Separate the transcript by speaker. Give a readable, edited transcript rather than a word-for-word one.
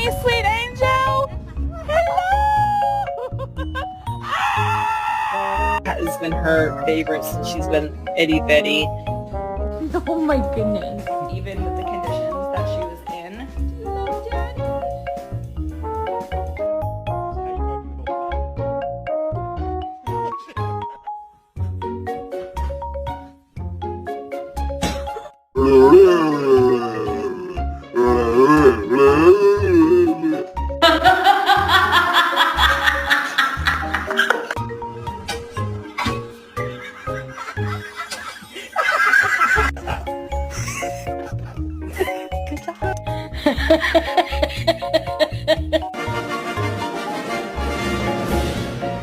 Speaker 1: you sweet angel. Hello.
Speaker 2: Has been her favorite since she's been itty bitty.
Speaker 1: Oh my goodness.
Speaker 2: Even with the conditions that she was in.
Speaker 1: Hello, Daddy. Good job.